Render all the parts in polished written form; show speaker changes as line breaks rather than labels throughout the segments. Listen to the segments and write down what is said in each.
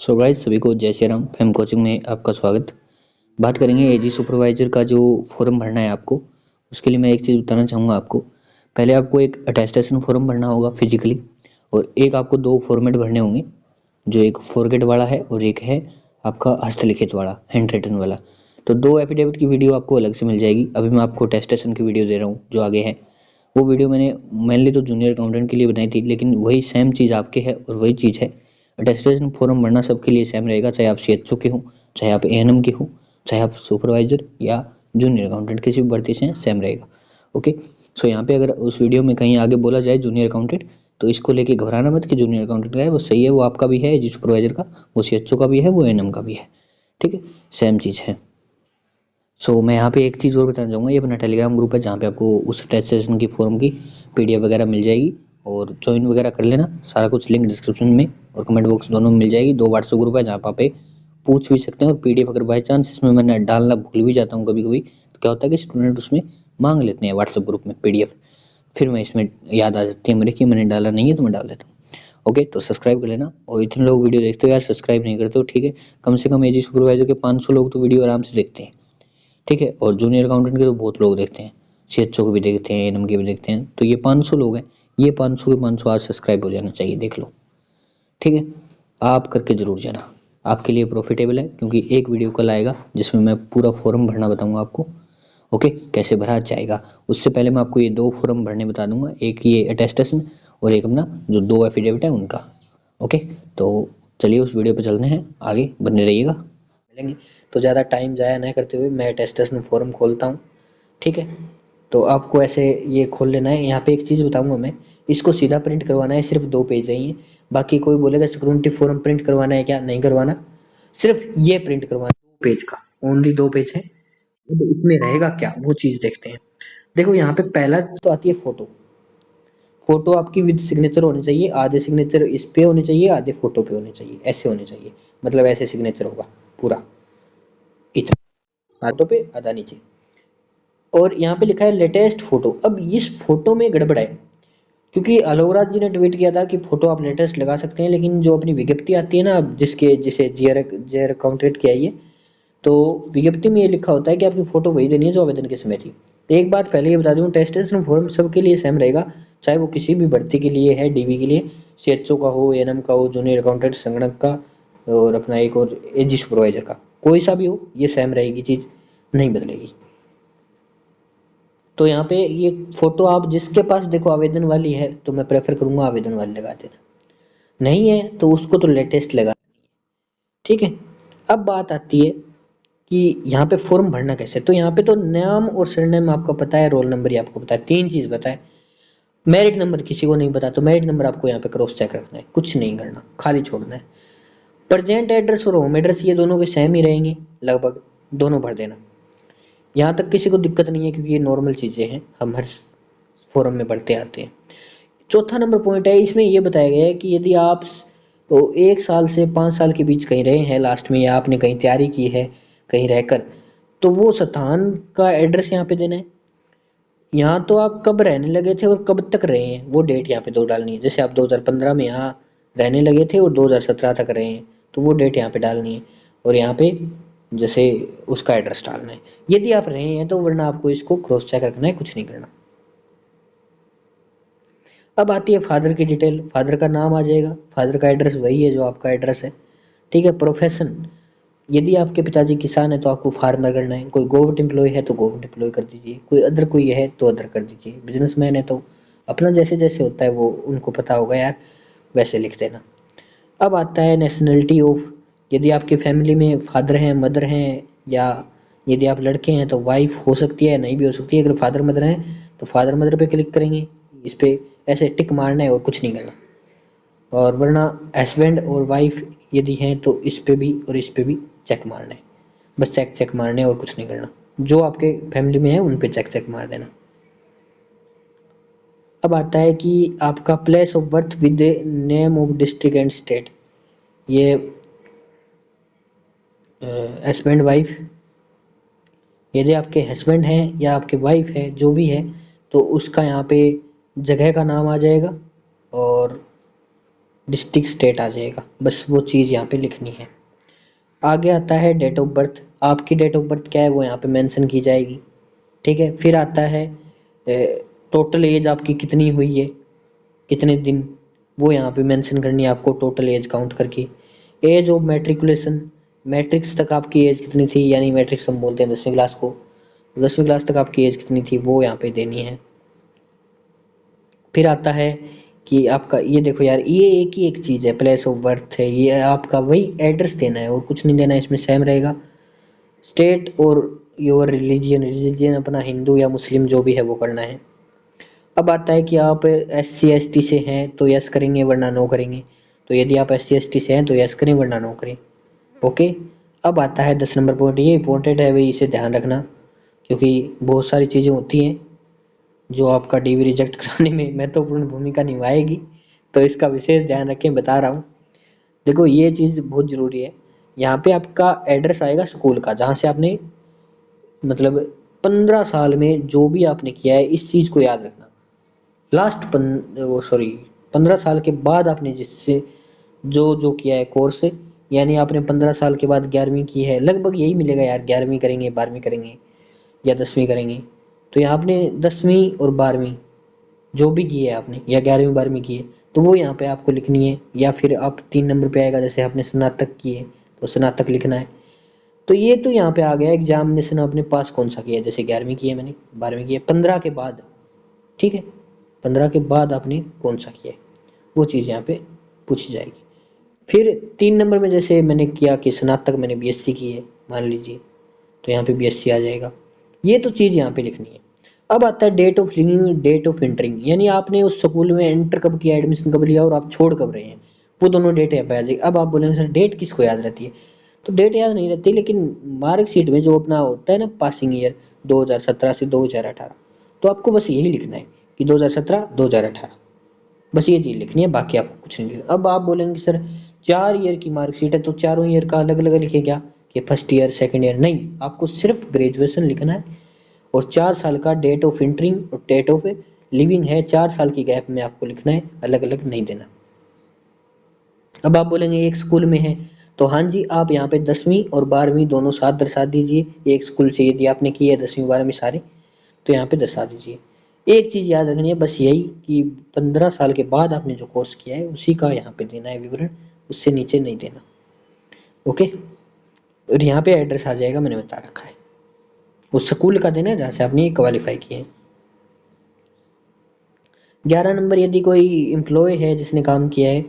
So guys, सभी को जय श्री राम। फैम कोचिंग में आपका स्वागत। बात करेंगे एजी सुपरवाइजर का जो फॉर्म भरना है आपको। उसके लिए मैं एक चीज़ बताना चाहूँगा आपको। पहले आपको एक अटेस्टेशन फॉर्म भरना होगा फिजिकली, और एक आपको दो फॉर्मेट भरने होंगे, जो एक फॉरगेट वाला है और एक है आपका हस्तलिखित वाला, हैंड रिटन वाला। तो दो एफिडेविट की वीडियो आपको अलग से मिल जाएगी। अभी मैं आपको अटेस्टेशन की वीडियो दे रहा हूँ जो आगे है। वो वीडियो मैंने मेनली तो जूनियर अकाउंटेंट के लिए बनाई थी, लेकिन वही सेम चीज़ आपके है और वही चीज़ है। अटेस्टेशन फॉर्म भरना सबके लिए सेम रहेगा, चाहे आप सीएचओ के हो, चाहे आप एएनएम के हो, चाहे आप सुपरवाइजर या जूनियर अकाउंटेंट किसी भी भर्ती से सेम रहेगा। ओके। सो यहाँ पे अगर उस वीडियो में कहीं आगे बोला जाए जूनियर अकाउंटेंट, तो इसको लेके घबराना मत कि जूनियर अकाउंटेंट का है वो सही है, वो आपका भी है, जी सुपरवाइजर का, वो सीएचओ का भी है, वो एएनएम का भी है। ठीक है, सेम चीज़ है। सो मैं यहाँ पे एक चीज़ और बताना चाहूँगा, ये अपना टेलीग्राम ग्रुप है जहाँ पे आपको उस अटेस्टेशन की फॉर्म की पीडीएफ वगैरह मिल जाएगी, और ज्वाइन वगैरह कर लेना। सारा कुछ लिंक डिस्क्रिप्शन में और कमेंट बॉक्स दोनों में मिल जाएगी। दो व्हाट्सएप ग्रुप है जहाँ पे आप पूछ भी सकते हैं, और पीडीएफ अगर बाई चांस इसमें मैंने डालना भूल भी जाता हूँ कभी कभी, तो क्या होता है कि स्टूडेंट उसमें मांग लेते हैं व्हाट्सएप ग्रुप में पीडीएफ, फिर मैं इसमें याद आ जाती है मेरे कि मैंने डाला नहीं है, तो मैं डाल देता हूँ। ओके, तो सब्सक्राइब कर लेना। और इतने लोग वीडियो देखते हो यार, सब्सक्राइब नहीं करते हो, ठीक है। कम से कम एजी सुपरवाइजर के 500 लोग तो वीडियो आराम से देखते हैं, ठीक है। और जूनियर अकाउंटेंट के तो बहुत लोग देखते हैं, सीएचओ को भी देखते हैं, एएनएम के भी देखते हैं। तो ये 500 लोग हैं, ये 500 के 500 आज सब्सक्राइब हो जाना चाहिए, देख लो, ठीक है। आप करके जरूर जाना, आपके लिए प्रॉफिटेबल है, क्योंकि एक वीडियो कल आएगा जिसमें मैं पूरा फॉर्म भरना बताऊंगा आपको। ओके, कैसे भरा जाएगा। उससे पहले मैं आपको ये दो फॉर्म भरने बता दूंगा, एक ये अटेस्टेशन और एक अपना जो दो एफिडेविट है उनका। ओके, तो चलिए उस वीडियो पे चलते हैं, आगे बने रहिएगा। मिलेंगे, तो ज़्यादा टाइम ज़ाया ना करते हुए मैं अटेस्टेशन फॉर्म खोलता हूँ, ठीक है। तो आपको ऐसे ये खोल लेना है। यहाँ पे एक चीज़ बताऊंगा मैं, इसको सीधा प्रिंट करवाना है, सिर्फ 2 पेज चाहिए। बाकी कोई बोलेगा सिक्योरिटी फॉर्म प्रिंट करवाना है, क्या नहीं करवाना, सिर्फ ये प्रिंट करवाना है 2 पेज का, ओनली 2 पेज है। अब इसमें रहेगा क्या वो चीज़ देखते हैं। देखो यहाँ पे पहला तो आती है फोटो। फोटो आपकी विद सिग्नेचर होनी चाहिए, आधे सिग्नेचर इस पे होने चाहिए, आधे फोटो पे होने चाहिए, ऐसे होने चाहिए, मतलब ऐसे सिग्नेचर होगा पूरा, इतना फोटो पे आधा नीचे। और यहाँ पे लिखा है लेटेस्ट फोटो। अब इस फोटो में गड़बड़ है, क्योंकि अलोकराज जी ने ट्वीट किया था कि फोटो आप लेटेस्ट लगा सकते हैं, लेकिन जो अपनी विज्ञप्ति आती है ना, जिसके जिसे जेआर अकाउंटेंट किया है, तो विज्ञप्ति में ये लिखा होता है कि आपकी फोटो वही देनी है जो आवेदन के समय थी। तो एक बात पहले ये बता दूं, टेस्टेशन फॉर्म सबके लिए सेम रहेगा, चाहे वो किसी भी भर्ती के लिए है, डीवी के लिए, सीएचओ का हो, एएनएम का हो, जूनियर अकाउंटेंट संगणक का, और अपना एक और एजी सुपरवाइजर का, कोई सा भी हो, ये सेम रहेगी, चीज़ नहीं बदलेगी। तो यहाँ पे ये फोटो आप जिसके पास देखो आवेदन वाली है, तो मैं प्रेफर करूंगा आवेदन वाली लगा देना, नहीं है तो उसको तो लेटेस्ट लगा, ठीक है। अब बात आती है कि यहाँ पे फॉर्म भरना कैसे। तो यहाँ पे तो नाम और सरनेम आपका पता है, रोल नंबर ही आपको पता है, 3 चीज पता है। मेरिट नंबर किसी को नहीं पता, तो मेरिट नंबर आपको यहाँ पे क्रॉस चेक रखना है, कुछ नहीं करना, खाली छोड़ना है। प्रेजेंट एड्रेस और होम एड्रेस ये दोनों के सेम ही रहेंगे लगभग, दोनों भर देना। यहाँ तक किसी को दिक्कत नहीं है, क्योंकि ये नॉर्मल चीजें हैं, हम हर फॉर्म में भरते आते हैं। चौथा नंबर पॉइंट है, इसमें यह बताया गया है कि यदि आप तो 1 साल से 5 साल के बीच कहीं रहे हैं लास्ट में, या आपने कहीं तैयारी की है कहीं रहकर, तो वो स्थान का एड्रेस यहाँ पे देना है। यहाँ तो आप कब रहने लगे थे और कब तक रहे हैं वो डेट यहाँ पे दो डालनी है। जैसे आप 2015 में यहाँ रहने लगे थे और 2017 तक रहे हैं, तो वो डेट यहाँ पे डालनी है। और यहाँ पे जैसे उसका एड्रेस डालना है, यदि आप रहे हैं तो, वरना आपको इसको क्रॉस चेक रखना है, कुछ नहीं करना। अब आती है फादर की डिटेल। फादर का नाम आ जाएगा, फादर का एड्रेस वही है जो आपका एड्रेस है, ठीक है। प्रोफेशन, यदि आपके पिताजी किसान है तो आपको फार्मर करना है, कोई गवर्नमेंट एम्प्लॉय है तो गवर्नमेंट एम्प्लॉय कर दीजिए, कोई अदर कोई है तो अदर कर दीजिए, बिजनेसमैन है तो अपना जैसे जैसे होता है वो उनको पता होगा यार, वैसे लिख देना। अब आता है नेशनलिटी ऑफ, यदि आपके फैमिली में फादर हैं, मदर हैं, या यदि आप लड़के हैं तो वाइफ हो सकती है, नहीं भी हो सकती है। अगर फादर मदर हैं तो फादर मदर पे क्लिक करेंगे, इस पे ऐसे टिक मारना है और कुछ नहीं करना। और वरना हस्बैंड और वाइफ यदि हैं तो इस पे भी और इस पे भी चेक मारना है, बस चेक चेक मारने और कुछ नहीं करना। जो आपके फैमिली में है उन पे चेक चेक मार देना। अब आता है कि आपका place of birth with name of district and state. ये हस्बैंड वाइफ, यदि आपके हस्बैंड हैं या आपके वाइफ है, जो भी है, तो उसका यहाँ पे जगह का नाम आ जाएगा, और डिस्ट्रिक्ट स्टेट आ जाएगा, बस वो चीज़ यहाँ पे लिखनी है। आगे आता है डेट ऑफ बर्थ, आपकी डेट ऑफ बर्थ क्या है वो यहाँ पे मेंशन की जाएगी, ठीक है। फिर आता है टोटल एज आपकी कितनी हुई है, कितने दिन, वो यहाँ पे मेंशन करनी है आपको टोटल एज काउंट करके। एज ऑफ मैट्रिकुलेशन, मैट्रिक्स तक आपकी एज कितनी थी, यानी मैट्रिक्स हम बोलते हैं 10वीं क्लास को, 10वीं क्लास तक आपकी एज कितनी थी वो यहाँ पे देनी है। फिर आता है कि आपका ये देखो यार, ये एक ही एक चीज़ है, प्लेस ऑफ बर्थ है, ये आपका वही एड्रेस देना है और कुछ नहीं देना है, इसमें सेम रहेगा। स्टेट और योर रिलीजियन, रिलीजियन अपना हिंदू या मुस्लिम जो भी है वो करना है। अब आता है कि आप SC ST से हैं तो यस करेंगे वरना नो करेंगे, तो यदि आप SC ST से हैं तो यस करें वरना नो करें। ओके। अब आता है 10 नंबर पॉइंट, ये इंपॉर्टेंट है भाई, इसे ध्यान रखना क्योंकि बहुत सारी चीज़ें होती हैं जो आपका DV रिजेक्ट कराने में महत्वपूर्ण भूमिका निभाएगी, तो इसका विशेष ध्यान रखें, बता रहा हूँ। देखो ये चीज़ बहुत ज़रूरी है, यहाँ पे आपका एड्रेस आएगा स्कूल का जहाँ से आपने मतलब 15 साल में जो भी आपने किया है, इस चीज़ को याद रखना। लास्ट वो सॉरी 15 साल के बाद आपने जिससे जो जो किया है कोर्स, यानी आपने 15 साल के बाद 11वीं की है, लगभग यही मिलेगा यार, 11वीं करेंगे 12वीं करेंगे या 10वीं करेंगे, तो यहाँ आपने 10वीं और 12वीं जो भी की है आपने, या 11वीं 12वीं की है, तो वो यहाँ पे आपको लिखनी है। या फिर आप 3 नंबर पे आएगा, जैसे आपने स्नातक की है तो स्नातक लिखना है। तो ये तो यहाँ पे आ गया एग्जामिनेशन आपने पास कौन सा किया है, जैसे 11वीं की है मैंने, 12वीं की है, 15 के बाद, ठीक है, 15 के बाद आपने कौन सा किया है वो चीज़ यहाँ पे पूछी जाएगी। फिर 3 नंबर में जैसे मैंने किया कि स्नातक मैंने BSc की है मान लीजिए, तो यहाँ पे BSc आ जाएगा। ये तो चीज़ यहाँ पे लिखनी है। अब आता है date of leaving, date of entering, यानी आपने उस स्कूल में एंटर कब किया, एडमिशन कब लिया और आप छोड़ कब रहे हैं, वो दोनों डेट यहाँ पे आ जाएगी। अब आप बोलेंगे सर डेट किसको याद रहती है, तो डेट याद नहीं रहती, लेकिन मार्कशीट में जो अपना होता है ना पासिंग ईयर 2017 से 2018, तो आपको बस यही लिखना है कि 2017 2018, बस ये चीज़ लिखनी है, बाकी आपको कुछ नहीं लिखना। अब आप बोलेंगे सर 4 ईयर की मार्कशीट है तो चारों ईयर का अलग अलग लिखे क्या, कि फर्स्ट ईयर सेकंड ईयर, नहीं, आपको सिर्फ ग्रेजुएशन लिखना है। और 4 साल का डेट ऑफ एंटरिंग और डेट ऑफ लिविंग है, 4 साल की गैप में आपको लिखना है, अलग अलग नहीं देना। अब आप बोलेंगे एक स्कूल में है, तो हाँ जी, आप यहाँ पे 10वीं और 12वीं दोनों साथ दर्शा दीजिए, एक स्कूल से यदि आपने की है 10वीं 12वीं सारे, तो यहाँ पे दर्शा दीजिए। एक चीज़ याद रखनी है बस यही कि 15 साल के बाद आपने जो कोर्स किया है उसी का यहाँ पे देना है विवरण, उससे नीचे नहीं देना। ओके। और यहाँ पे एड्रेस आ जाएगा, मैंने बता रखा है, उस स्कूल का देना है जहाँ से आपने क्वालिफाई किए हैं। 11 नंबर, यदि कोई एम्प्लॉय है जिसने काम किया है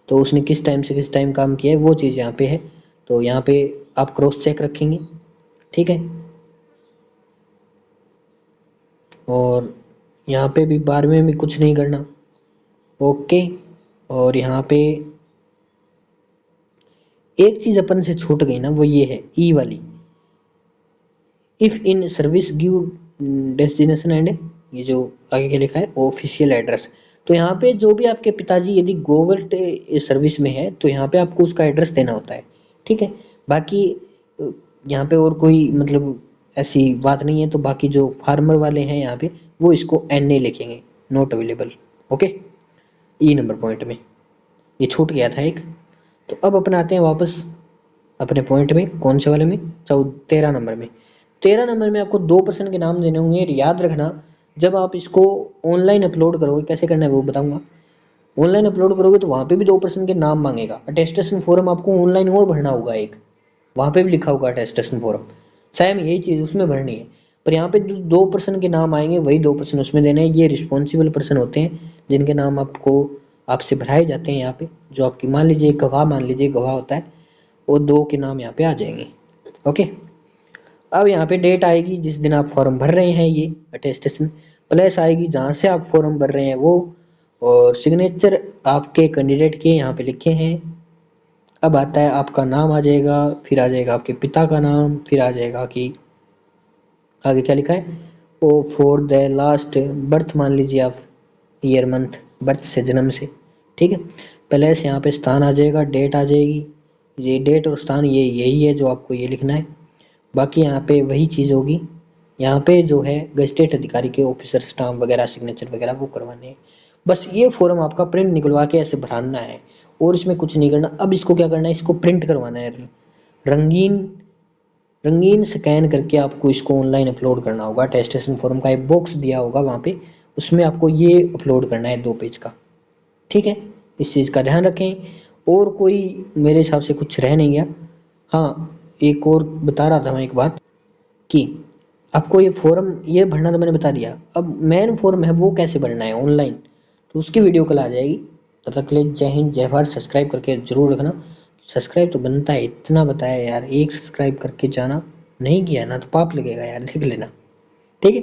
तो उसने किस टाइम से किस टाइम काम किया है वो चीज़ यहाँ पे है, तो यहाँ पे आप क्रॉस चेक रखेंगे, ठीक है। और यहाँ पे भी 12वीं में कुछ नहीं करना। ओके। और यहाँ पे एक चीज़ अपन से छूट गई ना, वो ये है ई वाली, if in service give destination and, ये जो आगे क्या लिखा है ऑफिशियल एड्रेस, तो यहाँ पे जो भी आपके पिताजी यदि गवर्नमेंट सर्विस में है तो यहाँ पे आपको उसका एड्रेस देना होता है, ठीक है। बाकी यहाँ पे और कोई मतलब ऐसी बात नहीं है, तो बाकी जो फार्मर वाले हैं यहाँ पे वो इसको NA लिखेंगे, not available. Okay. E number point में ये छूट गया था एक। तो अब अपन आते हैं वापस अपने पॉइंट में, कौन से वाले में, 13 नंबर में। 13 नंबर में आपको 2% के नाम देने होंगे, याद रखना। जब आप इसको ऑनलाइन अपलोड करोगे, कैसे करना है वो बताऊंगा, ऑनलाइन अपलोड करोगे तो वहाँ पे भी 2% के नाम मांगेगा। अटेस्टेशन फॉर्म आपको ऑनलाइन और भरना होगा एक, वहाँ पे भी लिखा होगा अटेस्टेशन फॉर्म, सेम यही चीज़ उसमें भरनी है। पर यहाँ पे जो 2% के नाम आएंगे वही 2% उसमें देने हैं। ये रिस्पॉन्सिबल पर्सन होते हैं जिनके नाम आपको आपसे भराए जाते हैं यहाँ पे, जो आपकी मान लीजिए गवाह, मान लीजिए गवाह होता है, वो 2 के नाम यहाँ पे आ जाएंगे। ओके। अब यहाँ पे डेट आएगी जिस दिन आप फॉर्म भर रहे हैं, ये अटेस्टेशन प्लस आएगी जहाँ से आप फॉर्म भर रहे हैं वो, और सिग्नेचर आपके कैंडिडेट के यहाँ पे लिखे हैं। अब आता है आपका नाम आ जाएगा, फिर आ जाएगा आपके पिता का नाम, फिर आ जाएगा कि आगे क्या लिखा है, O for the last birth मान लीजिए आप, ईयर मंथ, बर्थ से जन्म से, ठीक है। प्लस यहाँ पे स्थान आ जाएगा, डेट आ जाएगी, ये डेट और स्थान ये यही है जो आपको ये लिखना है। बाकी यहाँ पे वही चीज़ होगी, यहाँ पे जो है गजटेट अधिकारी के ऑफिसर स्टाम्प वगैरह सिग्नेचर वगैरह वो करवाने हैं, बस ये फॉर्म आपका प्रिंट निकलवा के ऐसे भराना है और इसमें कुछ नहीं करना। अब इसको क्या करना है, इसको प्रिंट करवाना है, रंगीन रंगीन स्कैन करके आपको इसको ऑनलाइन अपलोड करना होगा। अटेस्टेशन फॉर्म का एक बॉक्स दिया होगा वहाँ पे, उसमें आपको ये अपलोड करना है 2 पेज का। ठीक है, इस चीज़ का ध्यान रखें। और कोई मेरे हिसाब से कुछ रह नहीं गया। हाँ, एक और बता रहा था मैं एक बात कि आपको ये फॉर्म ये भरना तो मैंने बता दिया। अब मेन फॉर्म है वो कैसे भरना है ऑनलाइन, तो उसकी वीडियो कल आ जाएगी। तब तक के लिए जय हिंद जय भारत। सब्सक्राइब करके जरूर रखना। सब्सक्राइब तो बनता है, इतना बताया यार, एक सब्सक्राइब करके जाना, नहीं किया ना तो पाप लगेगा यार, देख लेना। ठीक है।